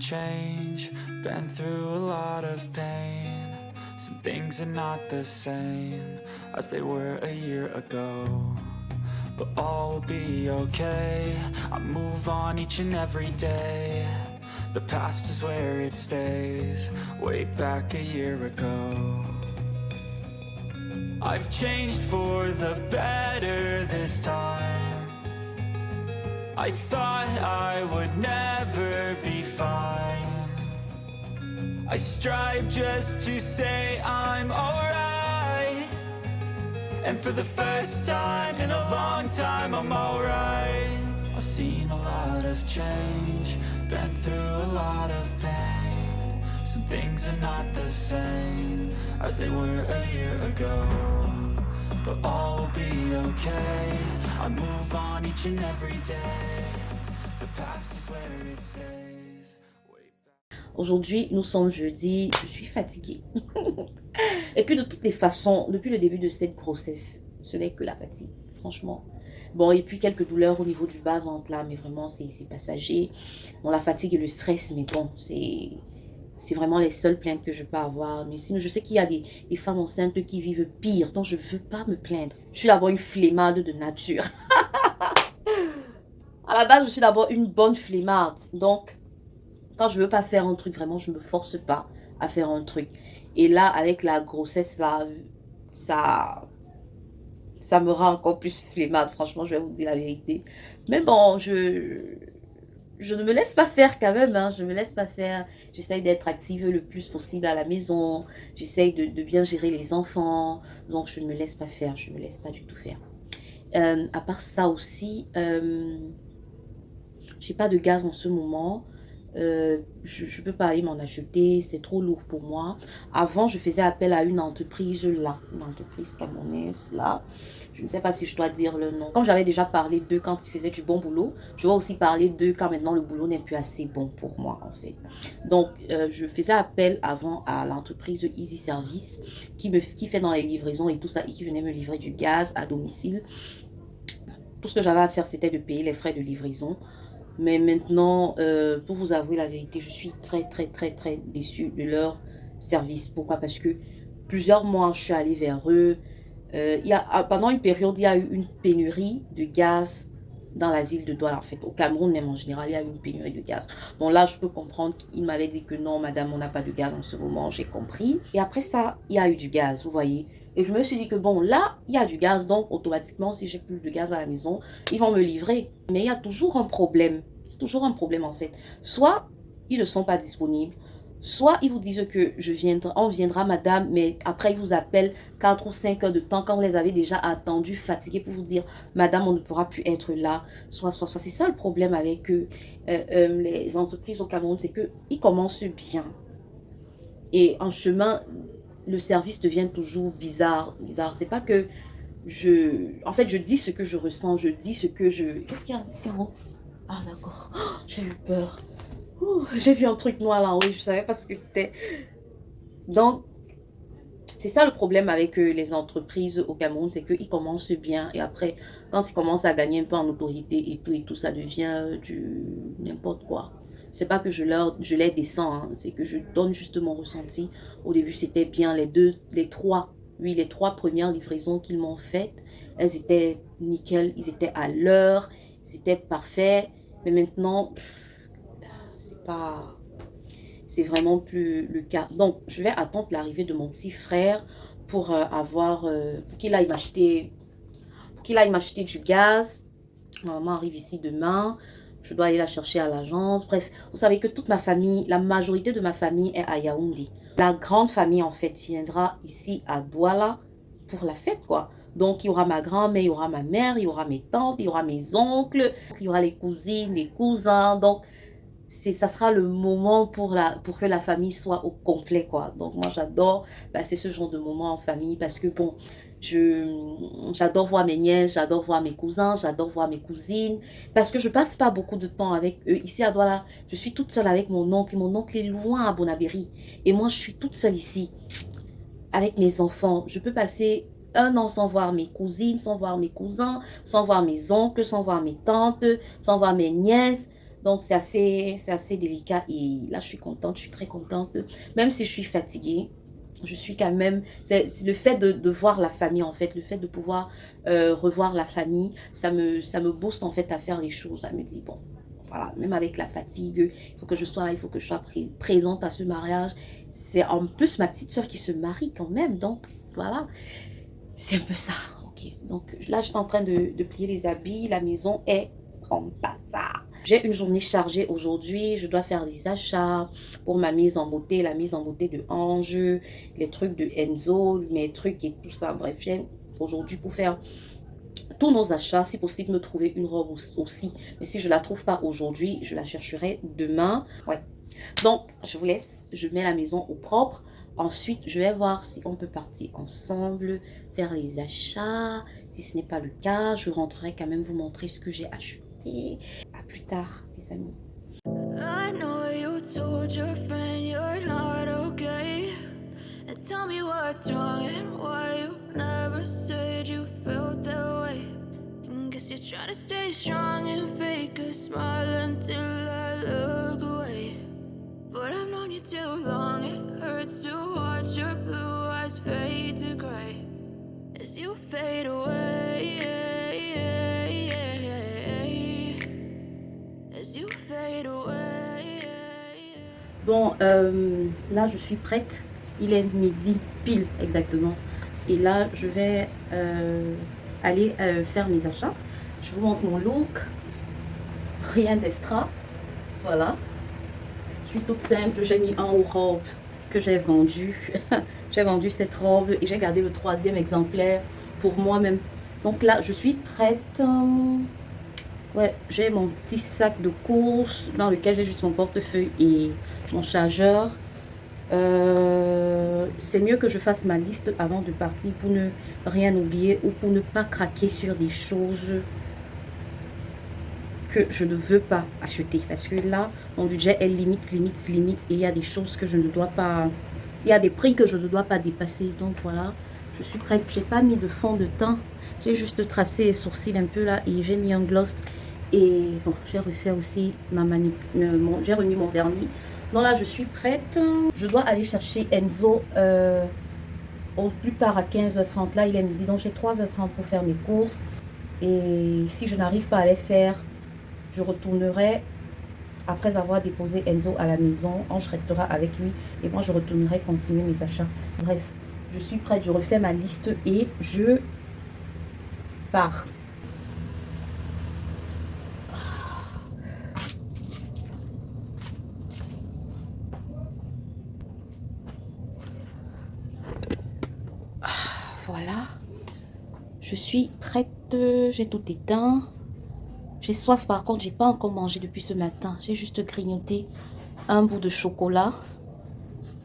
change, been through a lot of pain. Some things are not the same as they were a year ago, but all will be okay. I move on each and every day. The past is where it stays, way back a year ago. I've changed for the better this time. I thought I would never be fine. I strive just to say I'm alright, and for the first time in a long time I'm alright. I've seen a lot of change, been through a lot of pain. Some things are not the same as they were a year ago, but all will be okay. I move on each and every day. The past is where it stays. Aujourd'hui, nous sommes jeudi, je suis fatiguée. Et puis de toutes les façons, depuis le début de cette grossesse, ce n'est que la fatigue, franchement. Bon, et puis quelques douleurs au niveau du bas-ventre là, mais vraiment c'est passager. Bon, la fatigue et le stress, mais bon, c'est vraiment les seules plaintes que je peux avoir. Mais sinon, je sais qu'il y a des femmes enceintes qui vivent pire, donc je ne veux pas me plaindre. Je suis d'abord une flemmarde de nature. À la base, je suis d'abord une bonne flemmarde, donc quand je veux pas faire un truc, vraiment, je me force pas à faire un truc. Et là, avec la grossesse, ça me rend encore plus flemmarde. Franchement, je vais vous dire la vérité. Mais bon, je ne me laisse pas faire quand même. Hein. Je me laisse pas faire. J'essaye d'être active le plus possible à la maison. J'essaye de bien gérer les enfants. Donc, je ne me laisse pas faire. Je ne me laisse pas du tout faire. À part ça aussi, j'ai pas de gaz en ce moment. Je peux pas aller m'en acheter, c'est trop lourd pour moi. Avant, je faisais appel à une entreprise là, une entreprise camerounaise là. Je ne sais pas si je dois dire le nom. Comme j'avais déjà parlé d'eux quand ils faisaient du bon boulot, je vais aussi parler d'eux quand maintenant le boulot n'est plus assez bon pour moi en fait. Donc, je faisais appel avant à l'entreprise Easy Service qui fait dans les livraisons et tout ça et qui venait me livrer du gaz à domicile. Tout ce que j'avais à faire, c'était de payer les frais de livraison. Mais maintenant, pour vous avouer la vérité, je suis très déçue de leur service. Pourquoi? Parce que plusieurs mois, je suis allée vers eux. Pendant une période, il y a eu une pénurie de gaz dans la ville de Douala. En fait, au Cameroun même en général, il y a eu une pénurie de gaz. Bon, là, je peux comprendre qu'il m'avait dit que non, madame, on n'a pas de gaz en ce moment. J'ai compris. Et après ça, il y a eu du gaz, vous voyez. Et je me suis dit que bon, là, il y a du gaz, donc automatiquement, si j'ai plus de gaz à la maison, ils vont me livrer. Mais il y a toujours un problème. Il y a toujours un problème en fait. Soit ils ne sont pas disponibles, soit ils vous disent que on viendra madame, mais après ils vous appellent 4 ou 5 heures de temps quand vous les avez déjà attendus, fatigués pour vous dire madame, on ne pourra plus être là. Soit. C'est ça le problème avec les entreprises au Cameroun, c'est qu'ils commencent bien. Et en chemin, le service devient toujours bizarre. C'est pas que en fait, je dis ce que je ressens, je dis ce que je... Qu'est-ce qu'il y a? C'est bon. Ah, d'accord. Oh, j'ai eu peur. J'ai vu un truc noir là, oui, je savais pas ce que c'était. Donc, c'est ça le problème avec les entreprises au Cameroun, c'est qu'ils commencent bien et après, quand ils commencent à gagner un peu en autorité et tout, ça devient du n'importe quoi. C'est pas que je les descends, hein, c'est que je donne juste mon ressenti. Au début, c'était bien les trois premières livraisons qu'ils m'ont faites. Elles étaient nickel, ils étaient à l'heure, c'était parfait. Mais maintenant, c'est vraiment plus le cas. Donc, je vais attendre l'arrivée de mon petit frère pour pour qu'il aille m'acheter du gaz. Ma maman arrive ici demain. Je dois aller la chercher à l'agence. Bref, vous savez que toute ma famille, la majorité de ma famille est à Yaoundé. La grande famille, en fait, viendra ici à Douala pour la fête, quoi. Donc, il y aura ma grand-mère, il y aura ma mère, il y aura mes tantes, il y aura mes oncles, il y aura les cousines, les cousins. Donc, ça sera le moment pour que la famille soit au complet, quoi. Donc, moi, j'adore passer ce genre de moment en famille parce que, bon, j'adore voir mes nièces, j'adore voir mes cousins, j'adore voir mes cousines parce que je passe pas beaucoup de temps avec eux. Ici à Douala, je suis toute seule avec mon oncle. Mon oncle est loin à Bonabéry et moi, je suis toute seule ici avec mes enfants. Je peux passer un an sans voir mes cousines, sans voir mes cousins, sans voir mes oncles, sans voir mes tantes, sans voir mes nièces. Donc, c'est assez délicat. Et là, je suis contente, je suis très contente. Même si je suis fatiguée, je suis quand même... C'est le fait de voir la famille, en fait. Le fait de pouvoir revoir la famille, ça me booste, en fait, à faire les choses. Ça me dit, bon, voilà, même avec la fatigue, il faut que je sois là, il faut que je sois présente à ce mariage. C'est en plus ma petite soeur qui se marie quand même. Donc, voilà, c'est un peu ça. Ok, donc là, je suis en train de plier les habits. La maison est en bazar. J'ai une journée chargée aujourd'hui. Je dois faire des achats pour ma mise en beauté, la mise en beauté de Ange, les trucs de Enzo, mes trucs et tout ça. Bref, j'ai aujourd'hui pour faire tous nos achats. Si possible, me trouver une robe aussi. Mais si je ne la trouve pas aujourd'hui, je la chercherai demain. Ouais. Donc, je vous laisse. Je mets la maison au propre. Ensuite, je vais voir si on peut partir ensemble, faire les achats. Si ce n'est pas le cas, je rentrerai quand même vous montrer ce que j'ai acheté. À plus tard, les amis. I know you told your friend you're not okay. And tell me what's wrong and why you never said you felt that way. And guess you're trying to stay strong and fake a smile until I look away. But I've known you too long, it hurts to watch your blue eyes fade to gray as you fade away. As you fade away. Bon, là, je suis prête. Il est midi pile, exactement. Et là, je vais aller faire mes achats. Je vous montre mon look. Rien d'extra. Voilà. Je suis toute simple. J'ai mis en haut robe que j'ai vendue. J'ai vendu cette robe et j'ai gardé le 3e exemplaire pour moi-même. Donc là, je suis prête. Ouais, j'ai mon petit sac de courses dans lequel j'ai juste mon portefeuille et mon chargeur. C'est mieux que je fasse ma liste avant de partir pour ne rien oublier ou pour ne pas craquer sur des choses que je ne veux pas acheter. Parce que là, mon budget est limite. Et il y a des choses que je ne dois pas... Il y a des prix que je ne dois pas dépasser. Donc voilà, je suis prête. J'ai pas mis de fond de teint. J'ai juste tracé les sourcils un peu là et j'ai mis un gloss. Et bon, j'ai refait aussi ma j'ai remis mon vernis. Donc là, je suis prête. Je dois aller chercher Enzo au plus tard à 15h30. Là, il est midi. Donc j'ai 3h30 pour faire mes courses. Et si je n'arrive pas à les faire, je retournerai après avoir déposé Enzo à la maison. Ange restera avec lui. Et moi, je retournerai continuer mes achats. Bref, je suis prête. Je refais ma liste et je pars. Voilà, je suis prête, j'ai tout éteint. J'ai soif par contre, j'ai pas encore mangé depuis ce matin. J'ai juste grignoté un bout de chocolat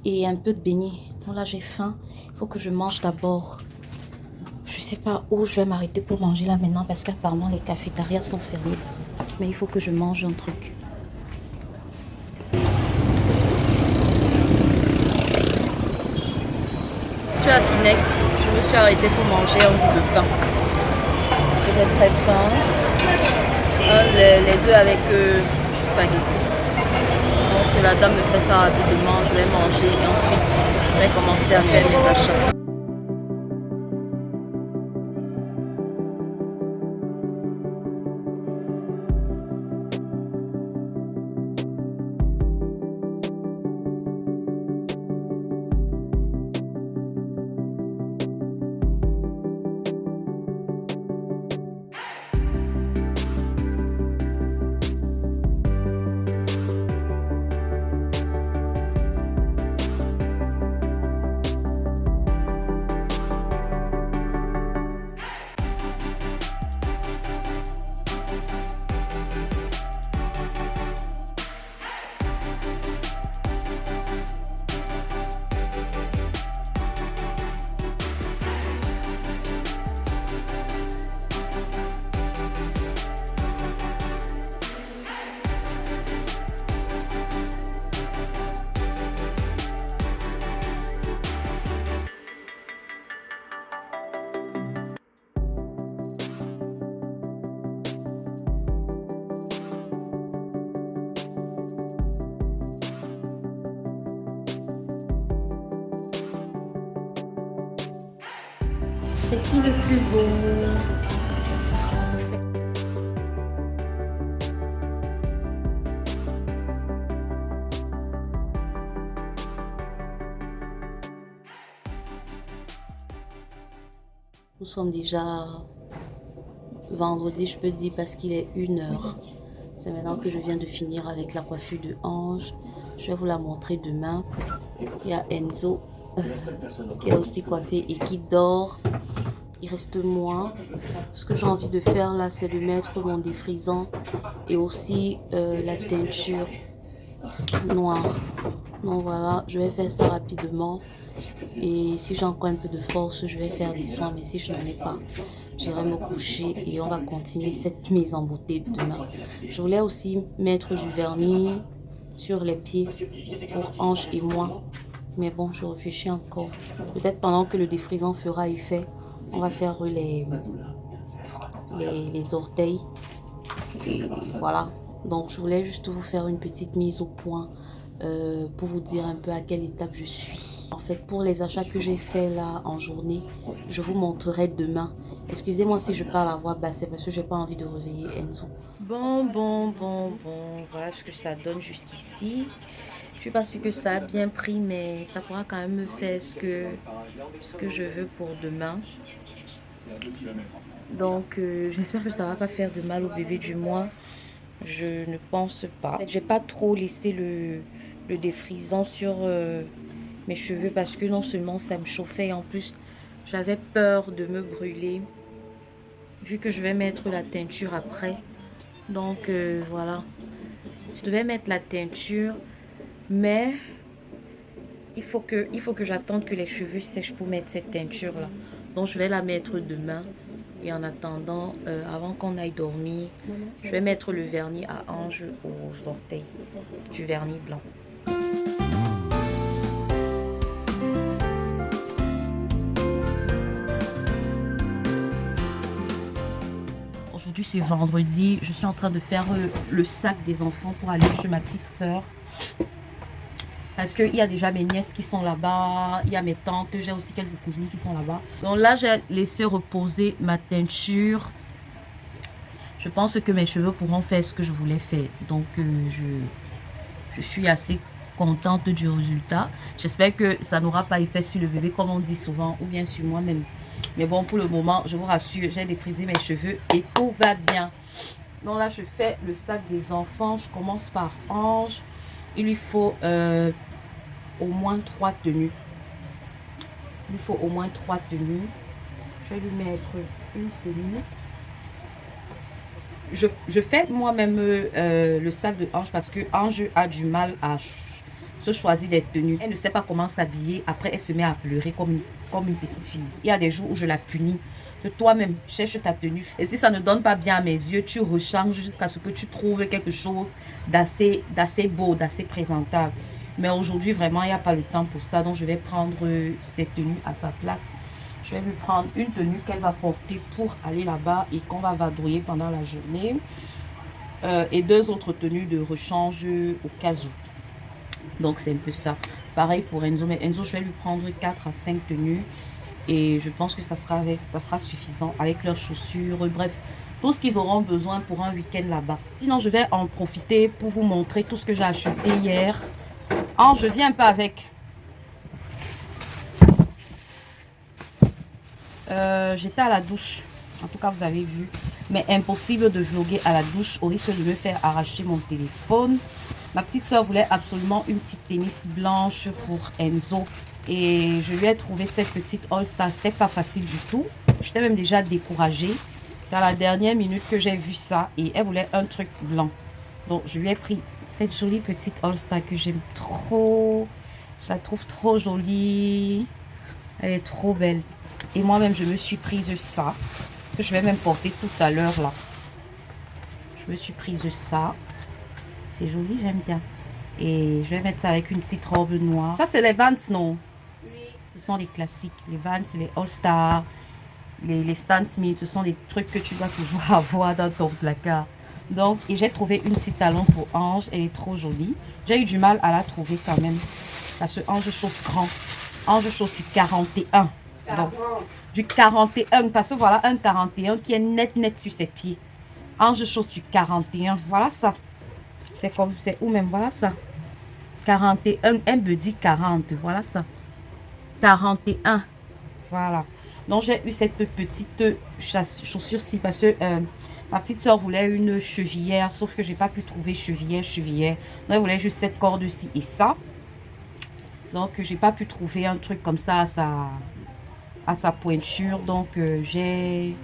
et un peu de beignet. Donc là j'ai faim, il faut que je mange d'abord. Je sais pas où je vais m'arrêter pour manger là maintenant parce qu'apparemment les cafétérias sont fermées. Mais il faut que je mange un truc. Je suis à Finex, je me suis arrêtée pour manger un bout de pain. J'ai très faim. Les œufs avec spaghetti. Donc la dame me fait ça rapidement, je vais manger et ensuite je vais commencer à faire mes achats. C'est qui le plus beau? Nous sommes déjà vendredi, je peux dire, parce qu'il est 1h. C'est maintenant que je viens de finir avec la coiffure de Ange. Je vais vous la montrer demain. Il y a Enzo qui est aussi coiffé et qui dort. Il reste moi. Ce que j'ai envie de faire là, c'est de mettre mon défrisant et aussi la teinture noire. Donc voilà, je vais faire ça rapidement. Et si j'ai encore un peu de force, je vais faire des soins. Mais si je n'en ai pas, j'irai me coucher et on va continuer cette mise en beauté demain. Je voulais aussi mettre du vernis sur les pieds pour Ange et moi. Mais bon, je réfléchis encore. Peut-être pendant que le défrisant fera effet, on va faire les orteils. Et voilà. Donc, je voulais juste vous faire une petite mise au point pour vous dire un peu à quelle étape je suis. En fait, pour les achats que j'ai fait là en journée, je vous montrerai demain. Excusez-moi si je parle à voix basse, c'est parce que j'ai pas envie de réveiller Enzo. Bon, voilà ce que ça donne jusqu'ici. Je suis pas sûre que ça a bien pris, mais ça pourra quand même me faire ce que je veux pour demain. Donc, j'espère que ça va pas faire de mal au bébé du mois. Je ne pense pas. En fait, j'ai pas trop laissé le défrisant sur mes cheveux parce que non seulement ça me chauffait, en plus j'avais peur de me brûler vu que je vais mettre la teinture après. Donc voilà, je devais mettre la teinture, mais il faut que j'attende que les cheveux sèchent pour mettre cette teinture là. Donc je vais la mettre demain. Et en attendant, avant qu'on aille dormir, je vais mettre le vernis à Ange aux orteils, du vernis blanc. Aujourd'hui c'est vendredi, je suis en train de faire le sac des enfants pour aller chez ma petite soeur. Parce qu'il y a déjà mes nièces qui sont là-bas, il y a mes tantes, j'ai aussi quelques cousines qui sont là-bas. Donc là, j'ai laissé reposer ma teinture. Je pense que mes cheveux pourront faire ce que je voulais faire. Donc, je suis assez contente du résultat. J'espère que ça n'aura pas effet sur le bébé, comme on dit souvent, ou bien sur moi-même. Mais bon, pour le moment, je vous rassure, j'ai défrisé mes cheveux et tout va bien. Donc là, je fais le sac des enfants. Je commence par Ange. Il lui faut au moins 3 tenues. Il lui faut au moins 3 tenues. Je vais lui mettre une tenue. Je fais moi-même le sac de Ange parce que Ange a du mal à se choisir des tenues. Elle ne sait pas comment s'habiller. Après, elle se met à pleurer comme une petite fille. Il y a des jours où je la punis. Que toi-même, cherche ta tenue. Et si ça ne donne pas bien à mes yeux, tu rechanges jusqu'à ce que tu trouves quelque chose d'assez beau, d'assez présentable. Mais aujourd'hui, vraiment, il n'y a pas le temps pour ça. Donc, je vais prendre cette tenue à sa place. Je vais lui prendre une tenue qu'elle va porter pour aller là-bas et qu'on va vadrouiller pendant la journée. Et 2 autres tenues de rechange au cas où. Donc, c'est un peu ça. Pareil pour Enzo. Mais Enzo, je vais lui prendre 4 à 5 tenues. Et je pense que ça sera suffisant avec leurs chaussures. Bref, tout ce qu'ils auront besoin pour un week-end là-bas. Sinon, je vais en profiter pour vous montrer tout ce que j'ai acheté hier. Je viens un peu avec. J'étais à la douche. En tout cas, vous avez vu. Mais impossible de vlogger à la douche au risque de me faire arracher mon téléphone. Ma petite soeur voulait absolument une petite tennis blanche pour Enzo. Et je lui ai trouvé cette petite All-Star. C'était pas facile du tout. J'étais même déjà découragée. C'est à la dernière minute que j'ai vu ça. Et elle voulait un truc blanc. Donc, je lui ai pris cette jolie petite All-Star que j'aime trop. Je la trouve trop jolie. Elle est trop belle. Et moi-même, je me suis prise ça. Que je vais même porter tout à l'heure là. Je me suis prise ça. C'est joli, j'aime bien. Et je vais mettre ça avec une petite robe noire. Ça, c'est les Vans, non? Oui. Ce sont les classiques. Les Vans, les All-Star, les Stan Smith. Ce sont les trucs que tu dois toujours avoir dans ton placard. Donc, et j'ai trouvé une petite talon pour Ange. Elle est trop jolie. J'ai eu du mal à la trouver quand même. Parce que Ange chose grand. Ange chose du 41. Donc, du 41, parce que voilà un 41 qui est net sur ses pieds. Ange chose du 41, voilà ça. C'est comme, c'est où même, voilà ça. 41, un me dit 40, voilà ça. 41, voilà. Donc, j'ai eu cette petite chaussure-ci parce que ma petite soeur voulait une chevillère, sauf que j'ai pas pu trouver chevillère. Donc, elle voulait juste cette corde-ci et ça. Donc, j'ai pas pu trouver un truc comme ça à sa pointure. Donc, j'ai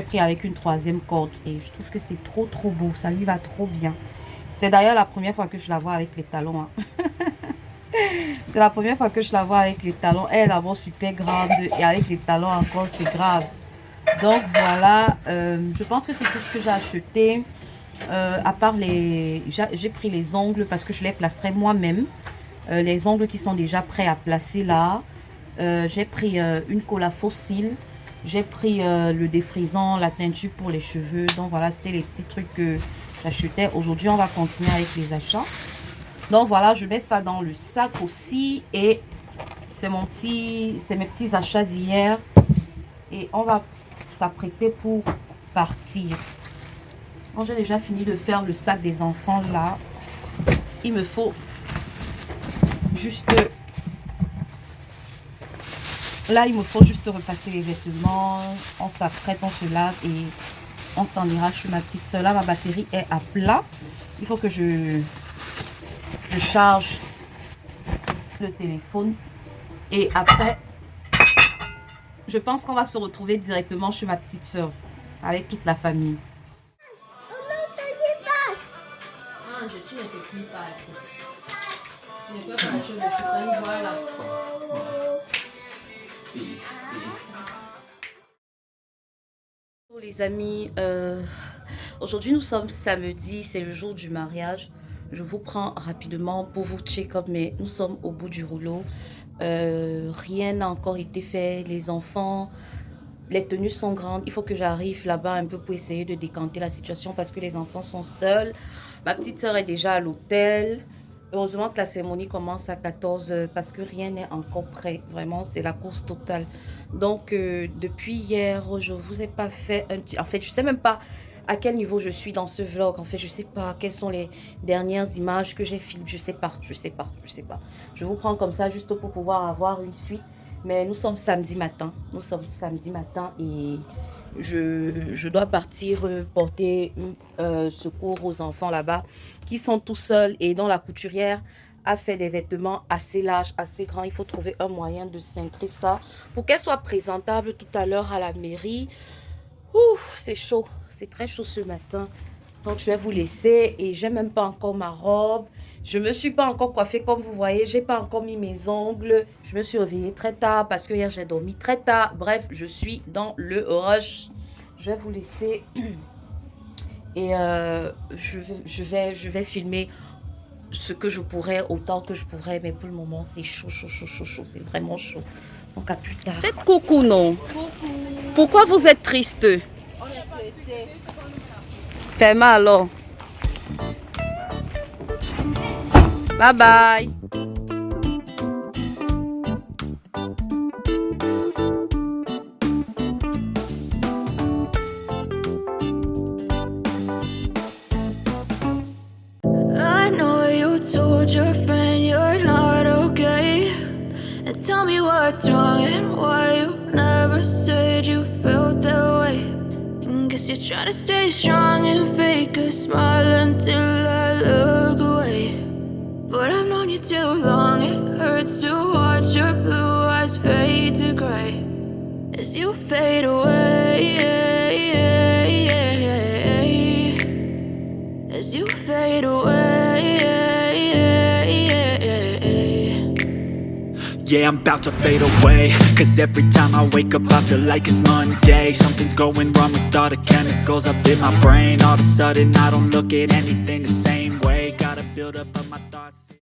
pris avec une troisième corde. Et je trouve que c'est trop beau. Ça lui va trop bien. C'est d'ailleurs la première fois que je la vois avec les talons. Hein. C'est la première fois que je la vois avec les talons. Elle est d'abord super grande. Et avec les talons encore, c'est grave. Donc, voilà. Je pense que c'est tout ce que j'ai acheté. À part les... J'ai pris les ongles parce que je les placerai moi-même. Les ongles qui sont déjà prêts à placer là. J'ai pris une colle à fossile. J'ai pris le défrisant, la teinture pour les cheveux. Donc voilà, c'était les petits trucs que j'achetais. Aujourd'hui, on va continuer avec les achats. Donc voilà, je mets ça dans le sac aussi. Et c'est mes petits achats d'hier. Et on va s'apprêter pour partir. Bon, j'ai déjà fini de faire le sac des enfants là. Il me faut juste... Là, il me faut juste repasser les vêtements. On s'apprête, on se lave et on s'en ira chez ma petite soeur. Là, ma batterie est à plat. Il faut que je charge le téléphone. Et après, je pense qu'on va se retrouver directement chez ma petite soeur avec toute la famille. Ah, tu ne te plies pas assez. Tu ne fais pas la chose de super, voilà. Bonjour les amis, aujourd'hui nous sommes samedi, c'est le jour du mariage. Je vous prends rapidement pour vous check-up, mais nous sommes au bout du rouleau. Rien n'a encore été fait, les enfants, les tenues sont grandes. Il faut que j'arrive là-bas un peu pour essayer de décanter la situation parce que les enfants sont seuls. Ma petite soeur est déjà à l'hôtel. Heureusement que la cérémonie commence à 14h parce que rien n'est encore prêt. Vraiment, c'est la course totale. Donc, depuis hier, je ne vous ai pas fait un petit... En fait, je ne sais même pas à quel niveau je suis dans ce vlog. En fait, je ne sais pas quelles sont les dernières images que j'ai filmées. Je ne sais pas. Je vous prends comme ça juste pour pouvoir avoir une suite. Mais nous sommes samedi matin. Et je dois partir porter secours aux enfants là-bas qui sont tout seuls et dont la couturière a fait des vêtements assez larges, assez grands. Il faut trouver un moyen de cintrer ça pour qu'elle soit présentable tout à l'heure à la mairie. Ouh, c'est chaud, c'est très chaud ce matin. Donc je vais vous laisser et j'ai même pas encore ma robe. Je me suis pas encore coiffée comme vous voyez. J'ai pas encore mis mes ongles. Je me suis réveillée très tard parce que hier j'ai dormi très tard. Bref, je suis dans le rush. Je vais vous laisser et je vais filmer ce que je pourrais, autant que je pourrais. Mais pour le moment, c'est chaud. C'est vraiment chaud. Donc à plus tard. Faites coucou, non? Coucou. Pourquoi vous êtes triste? On est pressé. T'es mal alors. Bye bye. I know you told your friend you're not okay. And tell me what's wrong and why you never said you felt that way. And guess you're trying to stay strong and fake a smile until I look away. But I've known you too long, it hurts to watch your blue eyes fade to gray as you fade away, as you fade away. Yeah, I'm about to fade away, cause every time I wake up I feel like it's Monday. Something's going wrong with all the chemicals up in my brain. All of a sudden I don't look at anything the same way. Gotta build up of my thoughts.